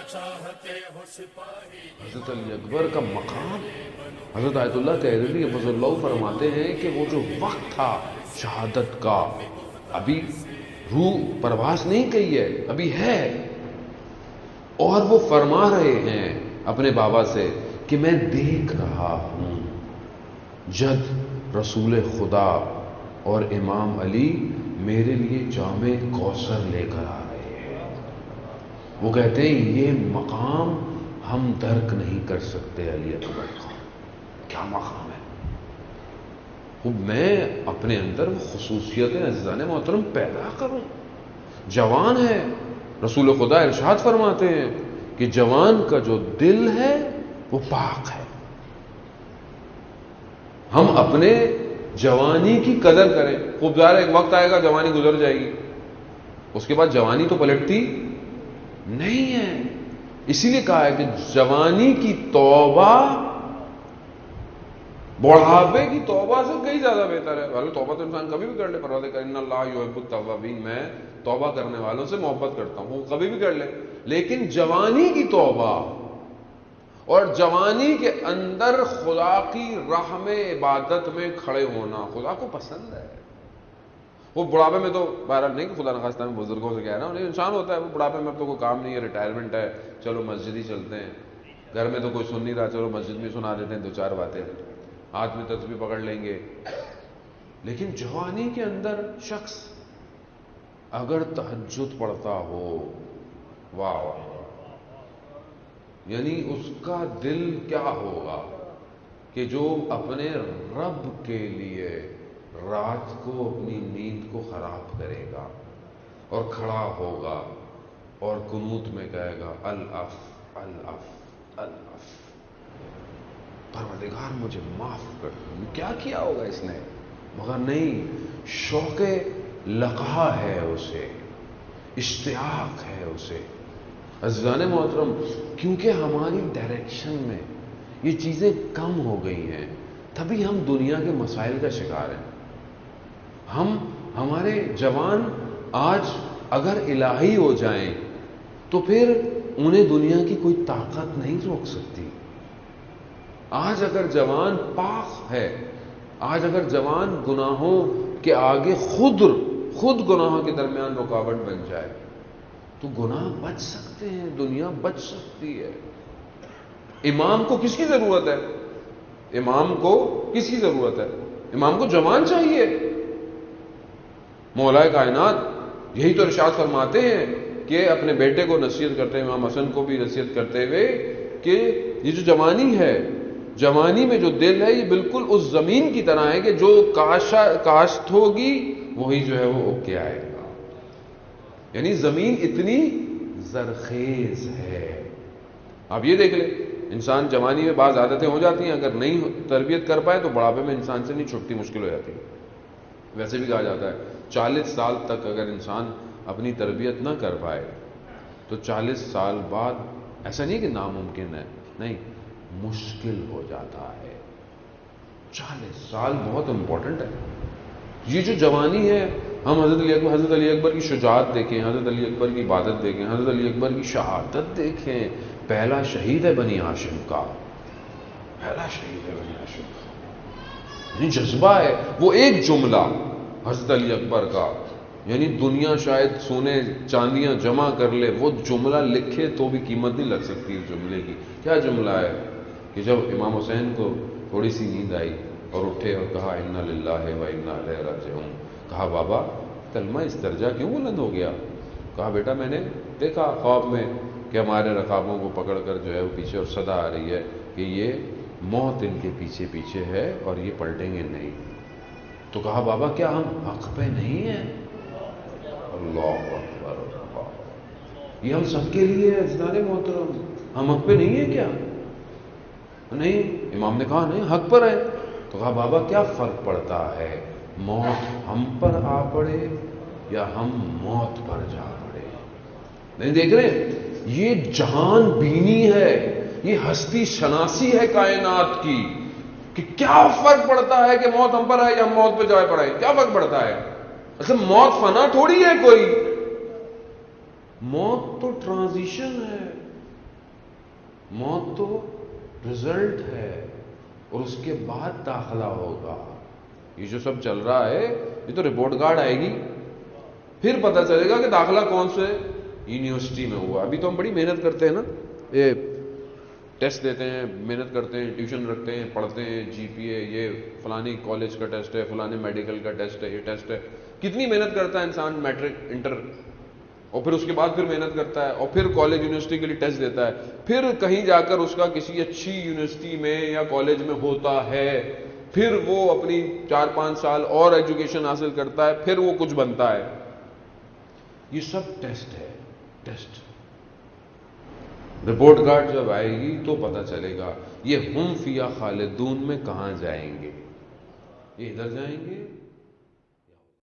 حضرت علی اکبر کا مقام، حضرت آیت اللہ تحریری حفظ اللہ فرماتے ہیں کہ وہ جو وقت تھا شہادت کا، ابھی روح پرواز نہیں کی ہے، ابھی ہے، اور وہ فرما رہے ہیں اپنے بابا سے کہ میں دیکھ رہا ہوں جد رسول خدا اور امام علی میرے لیے جام کوثر لے کر آ رہے ہیں۔ وہ کہتے ہیں یہ مقام ہم درک نہیں کر سکتے علی اکبر کا، کیا مقام ہے۔ خب میں اپنے اندر وہ خصوصیتیں عزیزان محترم پیدا کروں۔ جوان ہے، رسول خدا ارشاد فرماتے ہیں کہ جوان کا جو دل ہے وہ پاک ہے۔ ہم اپنے جوانی کی قدر کریں۔ خوب ظاہر ایک وقت آئے گا جوانی گزر جائے گی، اس کے بعد جوانی تو پلٹتی نہیں ہے۔ اسی لیے کہا ہے کہ جوانی کی توبہ بڑھاپے کی توبہ سے کئی زیادہ بہتر ہے۔ حالانکہ توبہ تو انسان کبھی بھی کر لے، پروردگار ان اللہ یحب التوابین، میں توبہ کرنے والوں سے محبت کرتا ہوں، وہ کبھی بھی کر لے، لیکن جوانی کی توبہ اور جوانی کے اندر خدا کی راہ میں عبادت میں کھڑے ہونا خدا کو پسند ہے۔ وہ بڑھاپے میں تو بہرحال نہیں کہ خدا نخواستہ میں بزرگوں سے کہہ رہا ہوں، لیکن انسان ہوتا ہے وہ بڑھاپے میں اب تو کوئی کام نہیں ہے، ریٹائرمنٹ ہے، چلو مسجد ہی چلتے ہیں، گھر میں تو کوئی سن نہیں رہا، چلو مسجد میں سنا دیتے ہیں دو چار باتیں، ہاتھ میں تسبیح پکڑ لیں گے۔ لیکن جوانی کے اندر شخص اگر تہجد پڑھتا ہو، واہ واہ، یعنی اس کا دل کیا ہوگا کہ جو اپنے رب کے لیے رات کو اپنی نیند کو خراب کرے گا اور کھڑا ہوگا اور قنوت میں کہے گا الاف الاف الاف، پروردگار مجھے معاف کر دو۔ کیا کیا ہوگا اس نے؟ مگر نہیں، شوق لقا ہے اسے، اشتیاق ہے اسے۔ عزیزان محترم، کیونکہ ہماری ڈائریکشن میں یہ چیزیں کم ہو گئی ہیں، تبھی ہم دنیا کے مسائل کا شکار ہیں۔ ہمارے جوان آج اگر الہی ہو جائیں تو پھر انہیں دنیا کی کوئی طاقت نہیں روک سکتی۔ آج اگر جوان پاک ہے، آج اگر جوان گناہوں کے آگے خود گناہوں کے درمیان رکاوٹ بن جائے تو گناہ بچ سکتے ہیں، دنیا بچ سکتی ہے۔ امام کو کس کی ضرورت ہے؟ امام کو کس کی ضرورت ہے؟ امام کو جوان چاہیے۔ مولا کائنات یہی تو ارشاد فرماتے ہیں کہ اپنے بیٹے کو نصیحت کرتے ہیں، امام حسن کو بھی نصیحت کرتے ہوئے کہ یہ جو جوانی ہے، جوانی میں جو دل ہے یہ بالکل اس زمین کی طرح ہے کہ جو کاشت ہوگی وہی جو ہے وہ اگ کے آئے گا۔ یعنی زمین اتنی زرخیز ہے۔ آپ یہ دیکھ لیں، انسان جوانی میں بعض عادتیں ہو جاتی ہیں، اگر نہیں تربیت کر پائے تو بڑھاپے میں انسان سے نہیں چھٹتی، مشکل ہو جاتی ہے۔ ویسے بھی کہا جاتا ہے 40 سال تک اگر انسان اپنی تربیت نہ کر پائے تو 40 سال بعد ایسا نہیں کہ ناممکن ہے، نہیں، مشکل ہو جاتا ہے۔ 40 سال بہت امپورٹنٹ ہے۔ یہ جو جوانی ہے، ہم حضرت علی اکبر کی شجاعت دیکھیں، حضرت علی اکبر کی عبادت دیکھیں، حضرت علی اکبر کی شہادت دیکھیں۔ پہلا شہید ہے بنی ہاشم کا، پہلا شہید ہے بنی ہاشم کا، یعنی جذبہ ہے۔ وہ ایک جملہ حضرت علی اکبر کا، یعنی دنیا شاید سونے چاندیاں جمع کر لے، وہ جملہ لکھے تو بھی قیمت نہیں لگ سکتی اس جملے کی۔ کیا جملہ ہے کہ جب امام حسین کو تھوڑی سی نیند آئی اور اٹھے اور کہا انا للہ و انا الیہ راجعون، کہا بابا کلمہ اس درجہ کیوں بلند ہو گیا؟ کہا بیٹا میں نے دیکھا خواب میں کہ ہمارے رقابوں کو پکڑ کر جو ہے وہ پیچھے اور صدا آ رہی ہے کہ یہ موت ان کے پیچھے پیچھے ہے اور یہ پلٹیں گے نہیں۔ تو کہا بابا کیا ہم حق پہ نہیں ہیں؟ اللہ اکبر، یہ ہم سب کے لیے ہے عزیزان محترم، ہم حق پہ نہیں ہیں کیا؟ نہیں، امام نے کہا نہیں حق پر ہے۔ تو کہا بابا کیا فرق پڑتا ہے، موت ہم پر آ پڑے یا ہم موت پر جا پڑے؟ نہیں دیکھ رہے، یہ جہان بینی ہے، یہ ہستی شناسی ہے کائنات کی، کہ کیا فرق پڑتا ہے کہ موت ہم پر آئے یا ہم موت پہ جائے پڑے؟ کیا فرق پڑتا ہے؟ اصل موت فنا تھوڑی ہے کوئی، موت تو ٹرانزیشن ہے، موت تو رزلٹ ہے اور اس کے بعد داخلہ ہوگا. یہ جو سب چل رہا ہے یہ تو رپورٹ کارڈ آئے گی, پھر پتہ چلے گا کہ داخلہ کون سے یونیورسٹی میں ہوا. ابھی تو ہم بڑی محنت کرتے ہیں نا, یہ ٹیسٹ دیتے ہیں, محنت کرتے ہیں, ٹیوشن رکھتے ہیں, پڑھتے ہیں, جی پی اے, یہ فلانی کالج کا ٹیسٹ ہے, فلانے میڈیکل کا ٹیسٹ ہے, یہ ٹیسٹ ہے. کتنی محنت کرتا ہے انسان میٹرک انٹر, اور پھر اس کے بعد پھر محنت کرتا ہے, اور پھر کالج یونیورسٹی کے لیے ٹیسٹ دیتا ہے, پھر کہیں جا کر اس کا کسی اچھی یونیورسٹی میں یا کالج میں ہوتا ہے, پھر وہ اپنی 4-5 سال اور ایجوکیشن حاصل کرتا ہے, پھر وہ کچھ بنتا ہے. یہ سب ٹیسٹ ہے, ٹیسٹ. رپورٹ کارڈ جب آئے گی تو پتہ چلے گا یہ ہم فیہا خالدون میں کہاں جائیں گے. یہ ادھر جائیں گے